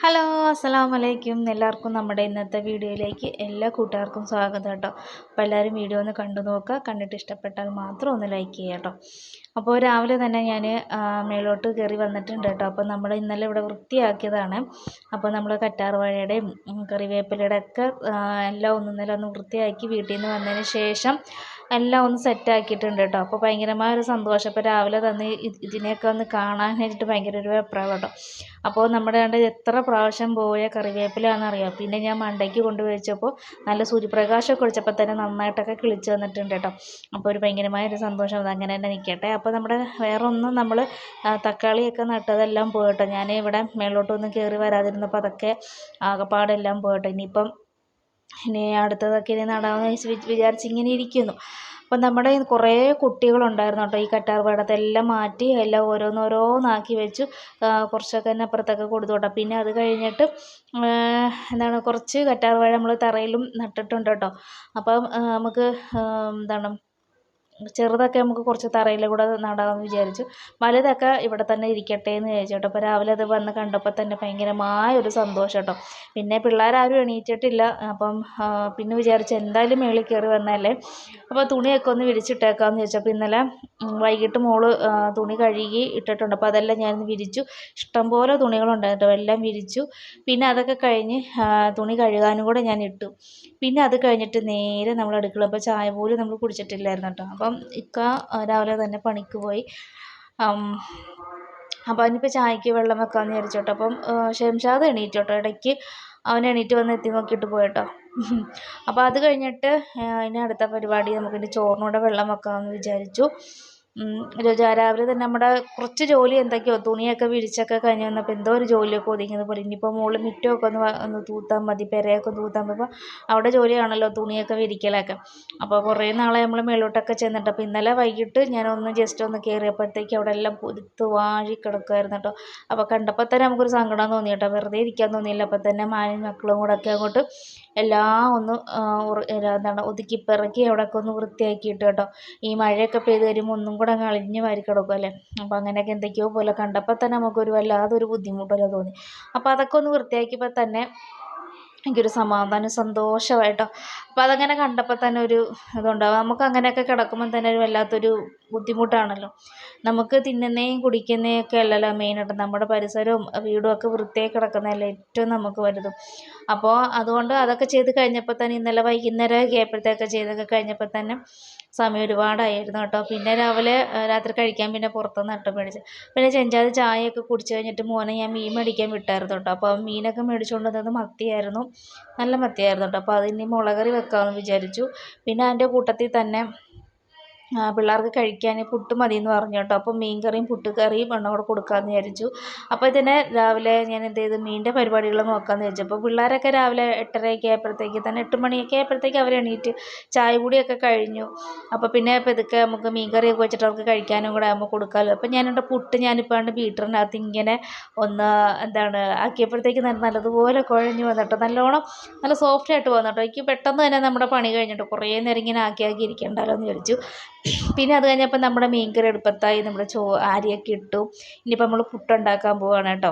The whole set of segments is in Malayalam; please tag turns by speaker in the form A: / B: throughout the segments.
A: ഹലോ അസ്സലാമു അലൈക്കും. എല്ലാവർക്കും നമ്മുടെ ഇന്നത്തെ വീഡിയോയിലേക്ക് എല്ലാ കൂട്ടുകാർക്കും സ്വാഗതം കേട്ടോ. അപ്പോൾ എല്ലാവരും വീഡിയോ ഒന്ന് കണ്ടു നോക്കുക. കണ്ടിട്ട് ഇഷ്ടപ്പെട്ടാൽ മാത്രം ഒന്ന് ലൈക്ക് ചെയ്യുക കേട്ടോ. അപ്പോൾ രാവിലെ തന്നെ ഞാൻ മേലോട്ട് കയറി വന്നിട്ടുണ്ട് കേട്ടോ. അപ്പോൾ നമ്മൾ ഇന്നലെ ഇവിടെ വൃത്തിയാക്കിയതാണ്. അപ്പോൾ നമ്മൾ കറ്റാർവാഴയുടെയും കറിവേപ്പിലയുടെ ഒക്കെ എല്ലാം ഇന്നലെ ഒന്ന് വൃത്തിയാക്കി വീട്ടിൽ നിന്ന് വന്നതിന് ശേഷം എല്ലാം ഒന്ന് സെറ്റാക്കിയിട്ടുണ്ട് കേട്ടോ. അപ്പോൾ ഭയങ്കരമായ ഒരു സന്തോഷം. അപ്പോൾ രാവിലെ തന്നെ ഇതിനെയൊക്കെ ഒന്ന് കാണാനായിട്ട് ഭയങ്കര ഒരു വെപ്രാളം കേട്ടോ. അപ്പോൾ നമ്മുടെ കണ്ട് എത്ര പ്രാവശ്യം പോയ കറിവേപ്പിലാണെന്നറിയാം. പിന്നെ ഞാൻ മണ്ടയ്ക്ക് കൊണ്ടുപോയി വെച്ചപ്പോൾ നല്ല സൂര്യപ്രകാശമൊക്കെ ഒഴിച്ചപ്പോൾ തന്നെ നന്നായിട്ടൊക്കെ കിളിച്ച് വന്നിട്ടുണ്ട് കേട്ടോ. അപ്പോൾ ഒരു ഭയങ്കരമായ ഒരു സന്തോഷം. അതങ്ങനെ തന്നെ നിൽക്കട്ടെ. അപ്പോൾ നമ്മുടെ വേറെ ഒന്നും നമ്മൾ തക്കാളിയൊക്കെ നട്ടതെല്ലാം പോയിട്ടോ. ഞാൻ ഇവിടെ മേലോട്ടൊന്നും കയറി വരാതിരുന്നപ്പോൾ അതൊക്കെ ആകപ്പാടെല്ലാം പോയിട്ടോ. ഇനി അടുത്തതൊക്കെ ഇനി നടാമെന്ന് വിചാരിച്ചിങ്ങനെ ഇരിക്കുന്നു. അപ്പം നമ്മുടെ കുറേ കുട്ടികളുണ്ടായിരുന്നു കേട്ടോ. ഈ കറ്റാർവാഴ എല്ലാം മാറ്റി എല്ലാം ഓരോന്നോരോന്നാക്കി വെച്ചു. കുറച്ചൊക്കെ തന്നെ അപ്പുറത്തൊക്കെ കൊടുത്തു കേട്ടോ. പിന്നെ അത് കഴിഞ്ഞിട്ട് കുറച്ച് കറ്റാർവാഴ നമ്മൾ തറയിലും നട്ടിട്ടുണ്ട് കേട്ടോ. അപ്പം നമുക്ക് ചെറുതൊക്കെ നമുക്ക് കുറച്ച് തറയിൽ കൂടെ നടാമെന്ന് വിചാരിച്ചു. വലുതൊക്കെ ഇവിടെ തന്നെ ഇരിക്കട്ടെ എന്ന് വിചാരിച്ചു കേട്ടോ. അപ്പോൾ രാവിലെ അത് വന്ന് കണ്ടപ്പോൾ തന്നെ ഭയങ്കരമായ ഒരു സന്തോഷം കേട്ടോ. പിന്നെ പിള്ളേരാരും എണീറ്റിട്ടില്ല. അപ്പം പിന്നെ വിചാരിച്ചു എന്തായാലും മേളിൽ കയറി വന്നതല്ലേ, അപ്പോൾ തുണിയൊക്കെ ഒന്ന് വിരിച്ചിട്ടേക്കാമെന്ന് വിചാരിച്ചു. അപ്പോൾ ഇന്നലെ വൈകിട്ട് മോള് തുണി കഴുകി ഇട്ടിട്ടുണ്ട്. അപ്പോൾ അതെല്ലാം ഞാനൊന്ന് വിരിച്ചു. ഇഷ്ടംപോലെ തുണികളുണ്ടായിരുന്നു കേട്ടോ. എല്ലാം വിരിച്ചു. പിന്നെ അതൊക്കെ കഴിഞ്ഞ് തുണി കഴുകാനും കൂടെ ഞാൻ ഇട്ടു. പിന്നെ അത് കഴിഞ്ഞിട്ട് നേരെ നമ്മൾ അടുക്കള. അപ്പോൾ ചായ പോലും നമ്മൾ കുടിച്ചിട്ടില്ലായിരുന്നു കേട്ടോ. അപ്പം ഇക്ക രാവിലെ തന്നെ പണിക്ക് പോയി. അപ്പോൾ അതിനിപ്പോൾ ചായക്ക് വെള്ളം വെക്കാമെന്ന് വിചാരിച്ചു കേട്ടോ. അപ്പം ഷംഷാദ് എണീറ്റു കേട്ടോ. ഇടയ്ക്ക് അവൻ എണീറ്റ് വന്ന് എത്തി നോക്കിയിട്ട് പോയിട്ടോ. അപ്പോൾ അത് കഴിഞ്ഞിട്ട് ഇനി അടുത്ത പരിപാടി നമുക്കിനി ചോറിനൂടെ വെള്ളം വെക്കാമെന്ന് വിചാരിച്ചു. രാവിലെ തന്നെ നമ്മുടെ കുറച്ച് ജോലി എന്തൊക്കെയോ തുണിയൊക്കെ വിരിച്ചൊക്കെ കഴിഞ്ഞ് വന്നപ്പോൾ എന്തോ ഒരു ജോലിയൊക്കെ ഒതുങ്ങിയത് പോലെ. ഇനിയിപ്പോൾ മുകളിൽ മുറ്റമൊക്കെ ഒന്ന് തൂത്താൽ മതി, പെരയൊക്കെ തൂത്താൽ മതി. അപ്പോൾ അവിടെ ജോലിയാണല്ലോ തുണിയൊക്കെ വിരിക്കലൊക്കെ. അപ്പോൾ കുറേ നാളെ നമ്മൾ മേലോട്ടൊക്കെ ചെന്നിട്ട്. അപ്പോൾ ഇന്നലെ വൈകിട്ട് ഞാനൊന്ന് ജസ്റ്റ് ഒന്ന് കയറിയപ്പോഴത്തേക്ക് അവിടെ എല്ലാം പൊതുത്ത് വാഴി കിടക്കുമായിരുന്നു കേട്ടോ. അപ്പോൾ കണ്ടപ്പോൾ തന്നെ നമുക്കൊരു സങ്കടം തോന്നി കേട്ടോ. വെറുതെ ഇരിക്കാൻ തോന്നിയില്ല. അപ്പോൾ തന്നെ മാനും മക്കളും കൂടെ ഒക്കെ അങ്ങോട്ട് എല്ലാം ഒന്ന് ഒതുക്കി പെറുക്കി അവിടെയൊക്കെ ഒന്ന് വൃത്തിയാക്കിയിട്ട് കേട്ടോ. ഈ മഴയൊക്കെ പെയ്ത് വരുമ്പോൾ ഒന്നും കൂടെ അങ്ങ് അളിഞ്ഞ് വാരി കിടക്കും അല്ലേ. അപ്പോൾ അങ്ങനെയൊക്കെ എന്തൊക്കെയോ പോലെ കണ്ടപ്പോൾ തന്നെ നമുക്കൊരു വല്ലാതൊരു ബുദ്ധിമുട്ടല്ലോ തോന്നി. അപ്പോൾ അതൊക്കെ ഒന്ന് വൃത്തിയാക്കിയപ്പോൾ തന്നെ എനിക്കൊരു സമാധാനം സന്തോഷമായിട്ടോ. അപ്പോൾ അതങ്ങനെ കണ്ടപ്പോൾ തന്നെ ഒരു ഇതുണ്ടാവും. നമുക്ക് അങ്ങനെയൊക്കെ കിടക്കുമ്പോൾ തന്നെ ഒരു വല്ലാത്തൊരു ബുദ്ധിമുട്ടാണല്ലോ. നമുക്ക് തിന്നുന്നതും കുടിക്കുന്നതും ഒക്കെ അല്ലല്ലോ മെയിനായിട്ട്. നമ്മുടെ പരിസരവും വീടും ഒക്കെ വൃത്തിയായി കിടക്കുന്നതല്ലേ ഏറ്റവും നമുക്ക് വലുതും. അപ്പോൾ അതുകൊണ്ട് അതൊക്കെ ചെയ്ത് കഴിഞ്ഞപ്പോൾ തന്നെ ഇന്നലെ വൈകുന്നേരം ആയപ്പോഴത്തേക്ക് ചെയ്തൊക്കെ കഴിഞ്ഞപ്പോൾ തന്നെ സമയം ഒരുപാടായിരുന്നു കേട്ടോ. പിന്നെ രാത്രി കഴിക്കാൻ പിന്നെ പുറത്തുനിന്ന് നട്ട് മേടിച്ച്. പിന്നെ ചെഞ്ചാതി ചായയൊക്കെ കുടിച്ച് കഴിഞ്ഞിട്ട് മോനെ ഞാൻ മീൻ മേടിക്കാൻ വിട്ടായിരുന്നു കേട്ടോ. അപ്പോൾ മീനൊക്കെ മേടിച്ചുകൊണ്ട് വന്നത് മത്തിയായിരുന്നു, നല്ല മത്തിയായിരുന്നു കേട്ടോ. അപ്പോൾ അതിന് മുളകറി വെക്കാമെന്ന് വിചാരിച്ചു. പിന്നെ അതിൻ്റെ കൂട്ടത്തിൽ തന്നെ പിള്ളേർക്ക് കഴിക്കാൻ പുട്ട് മതി എന്ന് പറഞ്ഞു കേട്ടോ. അപ്പോൾ മീൻ കറിയും പുട്ടുകറിയും കൂടെ കൊടുക്കാമെന്ന് വിചാരിച്ചു. അപ്പോൾ ഇതിനെ രാവിലെ ഞാൻ എന്ത് ചെയ്തു, മീനിൻ്റെ പരിപാടികൾ നോക്കാമെന്ന് വിചാരിച്ചു. അപ്പോൾ പിള്ളേരൊക്കെ രാവിലെ 8:30 ആയപ്പോഴത്തേക്ക് തന്നെ 8 മണിയൊക്കെ ആയപ്പോഴത്തേക്ക് അവർ എണീറ്റ് ചായ കൂടിയൊക്കെ കഴിഞ്ഞു. അപ്പോൾ പിന്നെ ഇതൊക്കെ നമുക്ക് മീൻ കറിയൊക്കെ വെച്ചിട്ട് അവർക്ക് കഴിക്കാനും കൂടെ ആകുമ്പോൾ കൊടുക്കാമല്ലോ. അപ്പോൾ ഞാനിപ്പോൾ ബീറ്ററിനകത്ത് ഇങ്ങനെ ഒന്ന് ആക്കിയപ്പോഴത്തേക്ക് നല്ലതുപോലെ കുഴഞ്ഞു വന്നിട്ടോ. നല്ല സോഫ്റ്റായിട്ട് വന്നിട്ടോ. എനിക്ക് പെട്ടെന്ന് തന്നെ നമ്മുടെ പണി കഴിഞ്ഞിട്ട് കുറേ നേരം ഇങ്ങനെ ആക്കി ഇരിക്കണ്ടല്ലോ എന്ന് വിചാരിച്ചു. പിന്നെ അത് കഴിഞ്ഞപ്പോൾ നമ്മുടെ മീൻ കറി അടുപ്പത്തായി. നമ്മുടെ അരിയൊക്കെ ഇട്ടു. ഇനിയിപ്പോൾ നമ്മൾ പുട്ടുണ്ടാക്കാൻ പോവുകയാണ് കേട്ടോ.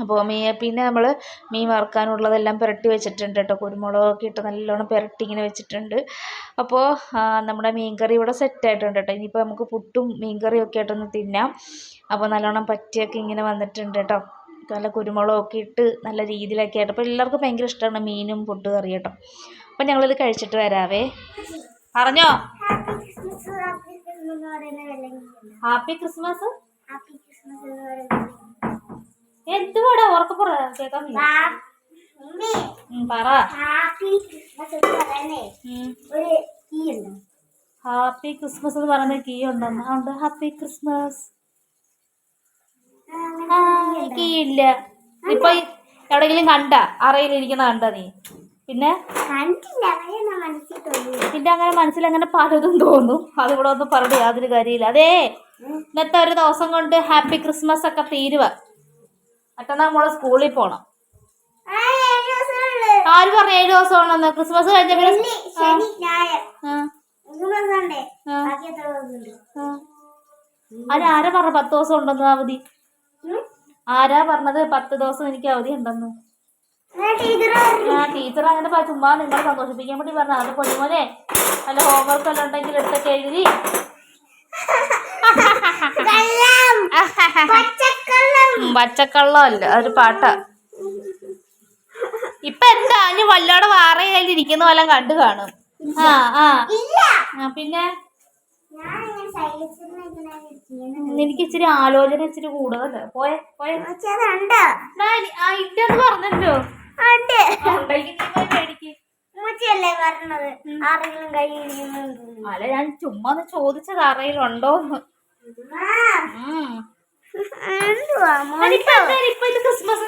A: അപ്പോൾ പിന്നെ നമ്മൾ മീൻ വറുക്കാനുള്ളതെല്ലാം പുരട്ടി വെച്ചിട്ടുണ്ട് കേട്ടോ. കുരുമുളകൊക്കെ ഇട്ട് നല്ലോണം പുരട്ടി ഇങ്ങനെ വെച്ചിട്ടുണ്ട്. അപ്പോൾ നമ്മുടെ മീൻ കറി ഇവിടെ സെറ്റായിട്ടുണ്ട് കേട്ടോ. ഇനിയിപ്പോൾ നമുക്ക് പുട്ടും മീൻ കറിയും ഒക്കെ ആയിട്ടൊന്ന് തിന്നാം. അപ്പോൾ നല്ലോണം പറ്റിയൊക്കെ ഇങ്ങനെ വന്നിട്ടുണ്ട് കേട്ടോ. നല്ല കുരുമുളകൊക്കെ ഇട്ട് നല്ല രീതിയിലൊക്കെ ആയിട്ട്. അപ്പോൾ എല്ലാവർക്കും ഭയങ്കര ഇഷ്ടമാണ് മീനും പുട്ട് കറി കേട്ടോ. അപ്പോൾ ഞങ്ങളിത് കഴിച്ചിട്ട് വരാവേ. പറഞ്ഞോ, ഹാപ്പി ക്രിസ്മസ്. എന്തുവാടാ ഉറക്കപ്പുറ കേൾക്കാൻ പറ. ഹാപ്പി ക്രിസ്മസ് എന്ന് പറയുന്ന കീ ഉണ്ടെന്ന്. ഹാപ്പി ക്രിസ്മസ് കീ ഇല്ല. ഇപ്പൊ എവിടെയെങ്കിലും കണ്ട അറയിലിരിക്കുന്ന കണ്ട നീ? പിന്നെ അങ്ങനെ മനസ്സിലങ്ങനെ പലതും തോന്നും. അതിവിടെ ഒന്നും പറഞ്ഞ് യാതൊരു കാര്യമില്ല. അതേ ഇന്നത്തെ ഒരു ദിവസം കൊണ്ട് ഹാപ്പി ക്രിസ്മസ് ഒക്കെ തീരുവ. മറ്റന്നാൾ നമ്മള് സ്കൂളിൽ പോണം. ആര് പറഞ്ഞു 7 ദിവസമാണെന്ന്? ക്രിസ്മസ് കഴിഞ്ഞ ആരാ പറഞ്ഞു 10 ദിവസം ഉണ്ടെന്ന് അവധി? ആരാ പറഞ്ഞത് 10 ദിവസം എനിക്ക് അവധി ഉണ്ടെന്ന്? ടീച്ചർ അങ്ങനെ ചുമ്മാ നിങ്ങളെ സന്തോഷിപ്പിക്കാൻ വേണ്ടി പറഞ്ഞ. അത് പൊന്നുമോനെ നല്ല ഹോംവർക്ക് എല്ലാം ഉണ്ടെങ്കിൽ എടുത്തൊക്കെ എഴുതി. പച്ചക്കള്ളം അല്ല, അതൊരു പാട്ടാ. ഇപ്പൊ എന്താ ഇനി വല്ലോടെ വാറ കയ്യിലിരിക്കുന്ന പോലെ കണ്ടു കാണും. പിന്നെ എനിക്ക് ഇച്ചിരി ആലോചന ഇച്ചിരി കൂടുതലല്ലേ. പോയെ ഇല്ലെന്ന് പറഞ്ഞല്ലോ. അല്ല, ഞാൻ ചുമ്മാ ഒന്ന് ചോദിച്ചത് ആരെങ്കിലുണ്ടോന്ന്. ക്രിസ്മസ്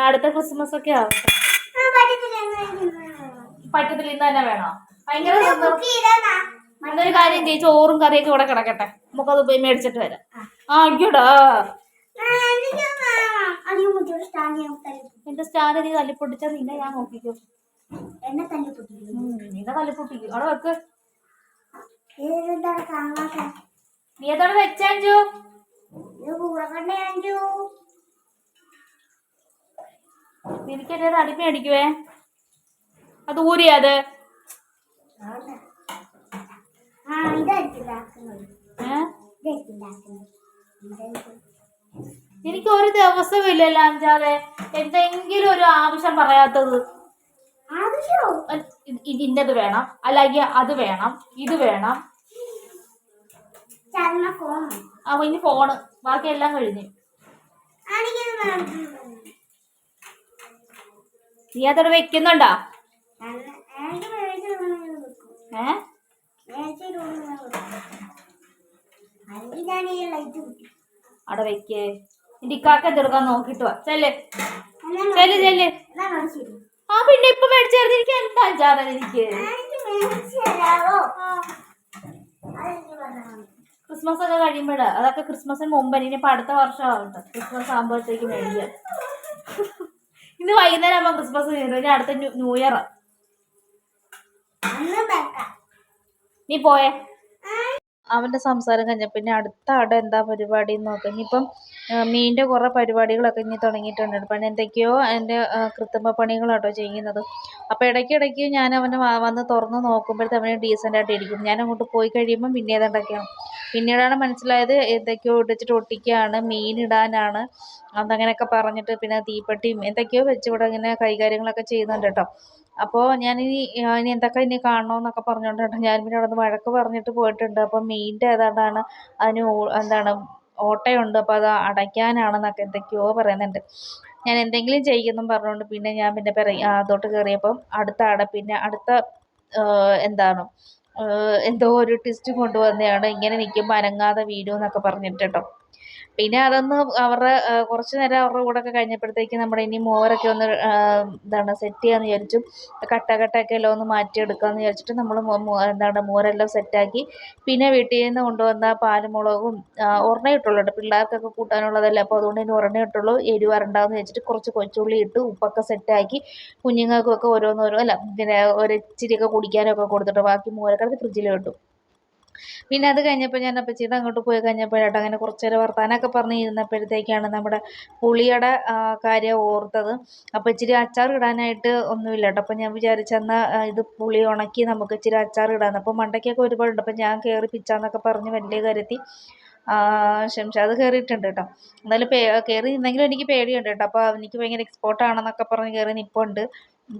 A: അടുത്ത ക്രിസ്മസ് ഒക്കെ ആവട്ടെ. പറ്റത്തില്ല, ഇന്ന് തന്നെ വേണോ? ഭയങ്കര എന്നൊരു കാര്യം ചെയ്യും, ചോറും കറിയൊക്കെ ഇവിടെ കിടക്കട്ടെ, നമുക്കത് പോയി മേടിച്ചിട്ട് വരാം. അയ്യോടാ, എന്റെ സ്റ്റാൻഡ് നീ തല്ലിപ്പൊട്ടിച്ചാ നിന്നെ ഞാൻ നോക്കിക്കോ. നിന്നെ തല്ലിപ്പൊട്ടിക്കും. അവിടെ വെക്ക്. നീ ഏതാണ് വെച്ചാഞ്ചു? എനിക്കെന്റെ അടിമ അടിക്കുവേ. അത് ഊരിയത് എനിക്ക് ഒരു ദിവസവും ഇല്ലല്ലോ അഞ്ചാതെ എന്തെങ്കിലും ഒരു ആവശ്യം പറയാത്തത്. ഇന്നത് വേണം, അല്ലെങ്കിൽ അത് വേണം, ഇത് വേണം. ഇനി ഫോണ്, ബാക്കി എല്ലാം കഴിഞ്ഞു. നീ അതോടെ വെക്കുന്നുണ്ടോ? അവിടെ വെക്കേ. നിന്റെ ഇക്കാക്ക എന്തെടുക്കാൻ നോക്കിട്ട് വാ. ചെല്ല്. പിന്നെ ഇപ്പൊ മേടിച്ചായിരുന്നു. എനിക്ക് എന്താ അഞ്ചാതെ എനിക്ക് ക്രിസ്മസ് ഒക്കെ കഴിയുമ്പോഴാ. അതൊക്കെ ക്രിസ്മസിന് മുമ്പ്. ഇനിയിപ്പോ അടുത്ത വർഷം ആവട്ടെ. ക്രിസ്മസ് ആകുമ്പോഴത്തേക്ക് മേടിക്കാം. ഇന്ന് വൈകുന്നേരം ആകുമ്പോ ക്രിസ്മസ് കഴിഞ്ഞു. ഇനി അടുത്ത ന്യൂ ഇയർ. നീ പോയേ. അവൻ്റെ സംസാരം കഴിഞ്ഞ പിന്നെ അടുത്ത അവിടെ എന്താ പരിപാടി എന്ന് നോക്കാം. ഇനിയിപ്പം മീനിൻ്റെ കുറേ പരിപാടികളൊക്കെ ഇനി തുടങ്ങിയിട്ടുണ്ട്. പണി എന്തൊക്കെയോ എൻ്റെ കൃത്രിമ പണികളാട്ടോ ചെയ്യുന്നത്. അപ്പോൾ ഇടയ്ക്കിടയ്ക്ക് ഞാൻ അവനെ വന്ന് തുറന്ന് നോക്കുമ്പോഴത്തെ അവന് ഡീസൻ്റായിട്ട് ഇരിക്കും. ഞാൻ അങ്ങോട്ട് പോയി കഴിയുമ്പം പിന്നെ ഏതാണ്ടൊക്കെയാണ്. പിന്നീടാണ് മനസ്സിലായത് എന്തൊക്കെയോ ഇടിച്ചിട്ട് ഒട്ടിക്കുകയാണ്, മീനിടാനാണ് അതങ്ങനെയൊക്കെ പറഞ്ഞിട്ട്. പിന്നെ തീപ്പെട്ടിയും എന്തൊക്കെയോ വെച്ച് ഇവിടെ ഇങ്ങനെ കൈകാര്യങ്ങളൊക്കെ ചെയ്യുന്നുണ്ട് കേട്ടോ. അപ്പോൾ ഞാനിനി എന്തൊക്കെ ഇനി കാണണമെന്നൊക്കെ പറഞ്ഞുകൊണ്ട് കേട്ടോ ഞാൻ പിന്നെ അവിടെ നിന്ന് വഴക്ക് പറഞ്ഞിട്ട് പോയിട്ടുണ്ട്. അപ്പം മീനിൻ്റെ ഏതാണ്ടാണ് അതിന് എന്താണ് ഓട്ടയുണ്ട്, അപ്പോൾ അത് അടയ്ക്കാനാണെന്നൊക്കെ എന്തൊക്കെയോ പറയുന്നുണ്ട്. ഞാൻ എന്തെങ്കിലും ചെയ്യുമെന്നും പറഞ്ഞുകൊണ്ട് പിന്നെ ഞാൻ പിന്നെ അതോട്ട് കയറിയപ്പം പിന്നെ അടുത്ത എന്താണ് എന്തോ ഒരു ട്വിസ്റ്റ് കൊണ്ടുവന്നതാണ്. ഇങ്ങനെ നിൽക്കുമ്പോൾ അനങ്ങാതെ വീഴും എന്നൊക്കെ പറഞ്ഞിട്ട് കേട്ടോ. പിന്നെ അതൊന്ന് അവരുടെ കുറച്ച് നേരം അവരുടെ കൂടെ ഒക്കെ കഴിഞ്ഞപ്പോഴത്തേക്ക് നമ്മുടെ ഇനി മോരൊക്കെ ഒന്ന് എന്താണ് സെറ്റ് ചെയ്യാമെന്ന് വിചാരിച്ചു. കട്ടയൊക്കെ എല്ലാം ഒന്ന് മാറ്റിയെടുക്കാമെന്ന് വിചാരിച്ചിട്ട് നമ്മൾ എന്താണ് മോരെല്ലാം സെറ്റാക്കി. പിന്നെ വീട്ടിൽ നിന്ന് കൊണ്ടുവന്ന പാലുമുളകും ഒരെണ്ണേ ഇട്ടുള്ളൂ കേട്ടോ, പിള്ളേർക്കൊക്കെ കൂട്ടാനുള്ളതല്ലേ. അപ്പോൾ അതുകൊണ്ട് ഇനി ഒരെണ്ണേ ഇട്ടുള്ളൂ. എരിവ് വരണ്ടാന്ന് വെച്ചിട്ട് കുറച്ച് കൊച്ചുള്ളി ഇട്ട് ഉപ്പൊക്കെ സെറ്റാക്കി കുഞ്ഞുങ്ങൾക്കൊക്കെ അല്ല പിന്നെ ഒരു ഇച്ചിരിയൊക്കെ കുടിക്കാനൊക്കെ കൊടുത്തിട്ട് ബാക്കി മോരൊക്കെ അത് ഫ്രിഡ്ജിൽ ഇട്ടു. പിന്നെ അത് കഴിഞ്ഞപ്പോൾ ഞാൻ അപ്പച്ചിയുടെ അങ്ങോട്ട് പോയി കഴിഞ്ഞപ്പോഴാട്ടോ അങ്ങനെ കുറച്ച് നേരം വർത്താനമൊക്കെ പറഞ്ഞ് ഇരുന്നപ്പോഴത്തേക്കാണ് നമ്മുടെ പുളിയുടെ കാര്യം ഓർത്തത്. അപ്പോൾ ഇച്ചിരി അച്ചാർ ഇടാനായിട്ട് ഒന്നുമില്ല കേട്ടോ. അപ്പോൾ ഞാൻ വിചാരിച്ചെന്നാൽ ഇത് പുളി ഉണക്കി നമുക്ക് ഇച്ചിരി അച്ചാർ ഇടാമെന്ന്. അപ്പോൾ മണ്ടയ്ക്കൊക്കെ ഒരുപാടുണ്ട്. അപ്പോൾ ഞാൻ കയറി പിച്ചാന്നൊക്കെ പറഞ്ഞ് വലിയ കാര്യത്തിൽ ഷംഷാദ് കയറിയിട്ടുണ്ട് കേട്ടോ. എന്നാലും കയറി നിന്നെങ്കിലും എനിക്ക് പേടിയുണ്ട് കേട്ടോ. അപ്പോൾ എനിക്ക് ഭയങ്കര എക്സ്പോർട്ടാണെന്നൊക്കെ പറഞ്ഞ് കയറി നിൽപ്പുണ്ട്.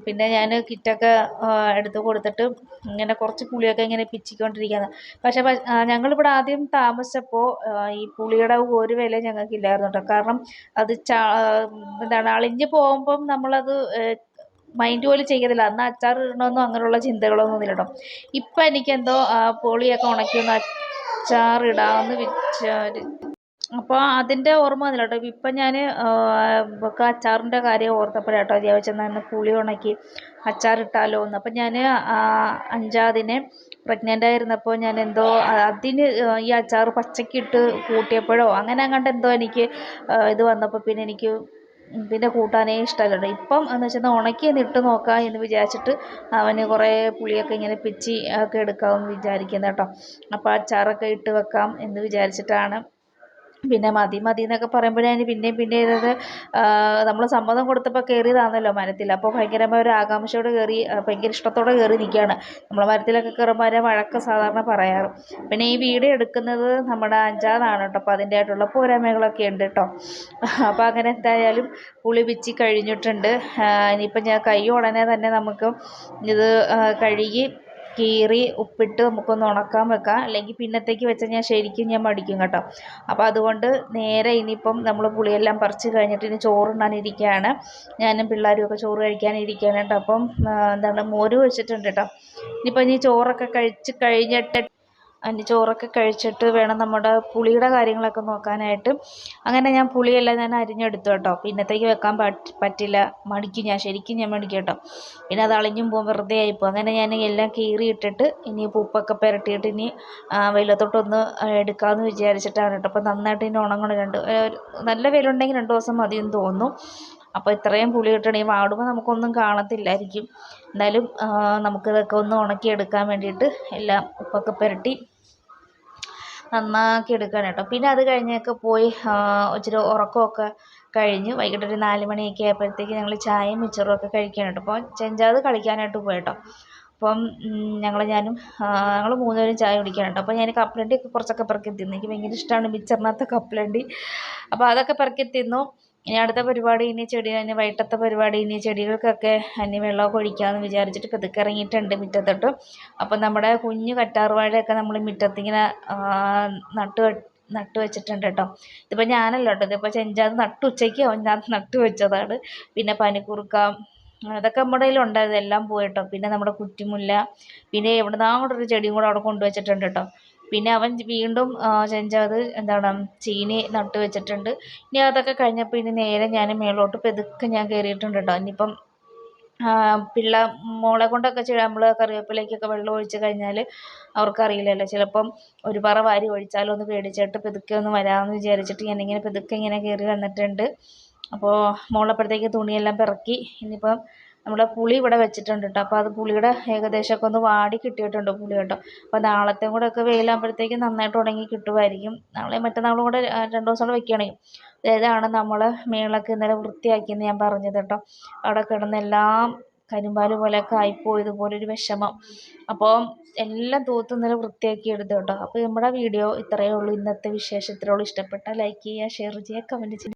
A: പിന്നെ ഞാൻ കിറ്റൊക്കെ എടുത്ത് കൊടുത്തിട്ട് ഇങ്ങനെ കുറച്ച് പുളിയൊക്കെ ഇങ്ങനെ പിച്ചിക്കൊണ്ടിരിക്കുകയാണ്. പക്ഷേ ഞങ്ങളിവിടെ ആദ്യം താമസിച്ചപ്പോൾ ഈ പുളിയുടെ ഒരു വില ഞങ്ങൾക്കില്ലായിരുന്നു കേട്ടോ. കാരണം അത് എന്താണ് അളിഞ്ഞ് പോകുമ്പം നമ്മളത് മൈൻഡ് പോലും ചെയ്യത്തില്ല. അന്ന് അച്ചാർ ഇടണമെന്നോ അങ്ങനെയുള്ള ചിന്തകളൊന്നും ഇല്ല കേട്ടോ. ഇപ്പം എനിക്കെന്തോ പുളിയൊക്കെ ഉണക്കിയൊന്ന് അച്ചാറിടാമെന്ന് അപ്പോൾ അതിൻ്റെ ഓർമ്മ വന്നില്ല കേട്ടോ. ഇപ്പം ഞാൻ അച്ചാറിൻ്റെ കാര്യം ഓർത്തപ്പോഴാട്ടോ വിചാരിച്ചെന്നാൽ പുളി ഉണക്കി അച്ചാറിട്ടാലോ എന്ന്. അപ്പം ഞാൻ അഞ്ചാതിനെ പ്രഗ്നൻ്റ് ആയിരുന്നപ്പോൾ ഞാൻ എന്തോ അതിന് ഈ അച്ചാർ പച്ചക്കിട്ട് കൂട്ടിയപ്പോഴോ അങ്ങനെ അങ്ങോട്ട് എന്തോ എനിക്ക് ഇത് വന്നപ്പോൾ പിന്നെ എനിക്ക് പിന്നെ കൂട്ടാനേ ഇഷ്ടമല്ല. ഇപ്പം എന്ന് വെച്ചാൽ ഉണക്കി ഒന്ന് ഇട്ട് നോക്കാം എന്ന് വിചാരിച്ചിട്ട് അവന് കുറേ പുളിയൊക്കെ ഇങ്ങനെ പിച്ചി ഒക്കെ എടുക്കാമെന്ന് വിചാരിക്കുന്നത് കേട്ടോ. അപ്പോൾ അച്ചാറൊക്കെ ഇട്ട് വെക്കാം എന്ന് വിചാരിച്ചിട്ടാണ് പിന്നെ മതി മതി എന്നൊക്കെ പറയുമ്പോഴാണ് പിന്നെയും ഇത് നമ്മൾ സമ്മതം കൊടുത്തപ്പോൾ കയറിയതാണല്ലോ മരത്തിൽ. അപ്പോൾ ഭയങ്കരമായ ഒരു ആകാംക്ഷയോടെ കയറി, ഭയങ്കര ഇഷ്ടത്തോടെ കയറി നിൽക്കുകയാണ്. നമ്മൾ മരത്തിലൊക്കെ കയറുമ്പോൾ അതിനെ വഴക്ക് സാധാരണ പറയാറ്. പിന്നെ ഈ വീഡിയോ എടുക്കുന്നത് നമ്മുടെ അഞ്ചാതാണ് കേട്ടോ. അപ്പോൾ അതിൻ്റെതായിട്ടുള്ള പോരായ്മകളൊക്കെ ഉണ്ട് കേട്ടോ. അപ്പോൾ അങ്ങനെ എന്തായാലും പുളി പിച്ചി കഴിഞ്ഞിട്ടുണ്ട്. ഇനിയിപ്പോൾ ഞാൻ കൈ ഉടനെ തന്നെ നമുക്ക് ഇത് കഴുകി കീറി ഉപ്പിട്ട് നമുക്കൊന്ന് ഉണക്കാൻ വെക്കാം. അല്ലെങ്കിൽ പിന്നത്തേക്ക് വെച്ചാൽ ഞാൻ മടിക്കും കേട്ടോ. അപ്പോൾ അതുകൊണ്ട് നേരെ ഇനിയിപ്പം നമ്മൾ പുളിയെല്ലാം പറിച്ച് കഴിഞ്ഞിട്ട് ഇനി ചോറുണ്ണാനിരിക്കുകയാണ്. ഞാനും പിള്ളേരും ഒക്കെ ചോറ് കഴിക്കാനിരിക്കുകയാണ് കേട്ടോ. അപ്പം എന്താണ് മോര് വെച്ചിട്ടുണ്ട് കേട്ടോ. ഇനി ചോറൊക്കെ കഴിച്ച് കഴിഞ്ഞിട്ട് ചോറൊക്കെ കഴിച്ചിട്ട് വേണം നമ്മുടെ പുളിയുടെ കാര്യങ്ങളൊക്കെ നോക്കാനായിട്ട്. അങ്ങനെ ഞാൻ പുളിയെല്ലാം അരിഞ്ഞെടുത്തു കേട്ടോ. പിന്നത്തേക്ക് വെക്കാൻ പറ്റില്ല, മടിക്കും ഞാൻ മടിക്കും കേട്ടോ. പിന്നെ അത് അളിഞ്ഞും പോകും, വെറുതെ ആയിപ്പോവും. അങ്ങനെ ഞാൻ എല്ലാം കീറിയിട്ടിട്ട് ഇനിയിപ്പോൾ ഉപ്പൊക്കെ പുരട്ടിയിട്ട് ഇനി വെയിലത്തോട്ടൊന്ന് എടുക്കാമെന്ന് വിചാരിച്ചിട്ടാണ് കേട്ടോ. അപ്പോൾ നന്നായിട്ട് ഇനി ഉണങ്ങണം. നല്ല വെയിലുണ്ടെങ്കിൽ 2 ദിവസം മതിയെന്ന് തോന്നുന്നു. അപ്പോൾ ഇത്രയും പുളി കിട്ടണം. ഈ വാടുമ്പോൾ നമുക്കൊന്നും കാണത്തില്ലായിരിക്കും. എന്തായാലും നമുക്കിതൊക്കെ ഒന്ന് ഉണക്കിയെടുക്കാൻ വേണ്ടിയിട്ട് എല്ലാം ഉപ്പൊക്കെ പുരട്ടി നന്നാക്കി എടുക്കണം കേട്ടോ. പിന്നെ അത് കഴിഞ്ഞൊക്കെ പോയി ഇച്ചിരി ഉറക്കമൊക്കെ കഴിഞ്ഞ് വൈകിട്ടൊരു 4 മണിയൊക്കെ ആയപ്പോഴത്തേക്ക് ഞങ്ങൾ ചായയും മിച്ചറും ഒക്കെ കഴിക്കാനായിട്ട്. അപ്പോൾ ചെഞ്ചാത് കളിക്കാനായിട്ട് പോയി കേട്ടോ. അപ്പം ഞങ്ങൾ 3 പേരും ചായ കുടിക്കാനായിട്ട്. അപ്പോൾ ഞാൻ കപ്പലണ്ടിയൊക്കെ കുറച്ചൊക്കെ പെറുക്കി തിന്നു. എനിക്ക് ഭയങ്കര ഇഷ്ടമാണ് മിച്ചറിനകത്ത് കപ്പലണ്ടി. അപ്പോൾ അതൊക്കെ പെറുക്കി തിന്നു. ഇനി അടുത്ത പരിപാടി വൈകിട്ടത്തെ പരിപാടി ചെടികൾക്കൊക്കെ വെള്ളമൊക്കെ ഒഴിക്കാമെന്ന് വിചാരിച്ചിട്ട് പതുക്കെ ഇറങ്ങിയിട്ടുണ്ട് മുറ്റത്തോട്ട്. അപ്പം നമ്മുടെ കുഞ്ഞു കറ്റാർവാഴയൊക്കെ നമ്മൾ മുറ്റത്തിങ്ങനെ നട്ട് വെച്ചിട്ടുണ്ട് കേട്ടോ. ഇതിപ്പോൾ ഞാനല്ല കേട്ടോ, ഇതിപ്പോൾ ചെഞ്ചാത് ഉച്ചയ്ക്ക് അതിനകത്ത് നട്ട് വെച്ചതാണ്. പിന്നെ പനിക്കൂർക്ക അതൊക്കെ നമ്മുടെ കയ്യിലുണ്ടായത് എല്ലാം പോയി കേട്ടോ. പിന്നെ നമ്മുടെ കുറ്റിമുല്ല, പിന്നെ എവിടുന്നാങ്ങോട്ടൊരു ചെടിയും കൂടെ അവിടെ കൊണ്ടുവച്ചിട്ടുണ്ട് കേട്ടോ. പിന്നെ അവൻ വീണ്ടും ചെഞ്ചാത് ചീനി നട്ട് വെച്ചിട്ടുണ്ട്. ഇനി അതൊക്കെ കഴിഞ്ഞപ്പോൾ ഇനി നേരെ ഞാൻ മേലോട്ട് പതുക്കെ കയറിയിട്ടുണ്ട് കേട്ടോ. ഇനിയിപ്പം മോളെ കൊണ്ടൊക്കെ നമ്മൾ കറിവേപ്പിലേക്കൊക്കെ വെള്ളം ഒഴിച്ച് കഴിഞ്ഞാൽ അവർക്കറിയില്ലല്ലോ, ചിലപ്പം ഒരു പറ വാരി ഒഴിച്ചാലോ എന്ന് പേടിച്ചിട്ട് പതുക്കെ ഒന്ന് വരാമെന്ന് വിചാരിച്ചിട്ട് ഞാനിങ്ങനെ പതുക്കെ കയറി വന്നിട്ടുണ്ട്. അപ്പോൾ മോളപ്പോഴത്തേക്ക് തുണിയെല്ലാം പിറക്കി. ഇനിയിപ്പം നമ്മുടെ പുളി ഇവിടെ വെച്ചിട്ടുണ്ട് കേട്ടോ. അപ്പോൾ അത് പുളിയുടെ ഏകദേശമൊക്കെ ഒന്ന് വാടി കിട്ടിയിട്ടുണ്ട് പുളി കേട്ടോ. അപ്പോൾ നാളത്തെയും കൂടെ ഒക്കെ വെയിലാകുമ്പോഴത്തേക്ക് നന്നായിട്ട് ഉണങ്ങി കിട്ടുമായിരിക്കും. നാളെയും മറ്റന്നാളും കൂടെ 2 ദിവസം കൂടെ വെക്കുകയാണെങ്കിൽ. ഇതാണ് നമ്മൾ മേളൊക്കെ ഇന്നലെ വൃത്തിയാക്കിയെന്ന് ഞാൻ പറഞ്ഞത് കേട്ടോ. അവിടെ കിടന്നെല്ലാം കരിമ്പാല് പോലെയൊക്കെ ആയിപ്പോയതുപോലൊരു വിഷമം. അപ്പോൾ എല്ലാം തൂത്ത് ഇന്നലെ വൃത്തിയാക്കി എടുത്തു കേട്ടോ. അപ്പോൾ നമ്മുടെ വീഡിയോ ഇത്രയേ ഉള്ളൂ. ഇന്നത്തെ വിശേഷം ഇത്രയേ ഉള്ളൂ. ഇഷ്ടപ്പെട്ടാൽ ലൈക്ക് ചെയ്യുക, ഷെയർ ചെയ്യുക, കമൻറ്റ് ചെയ്യുക.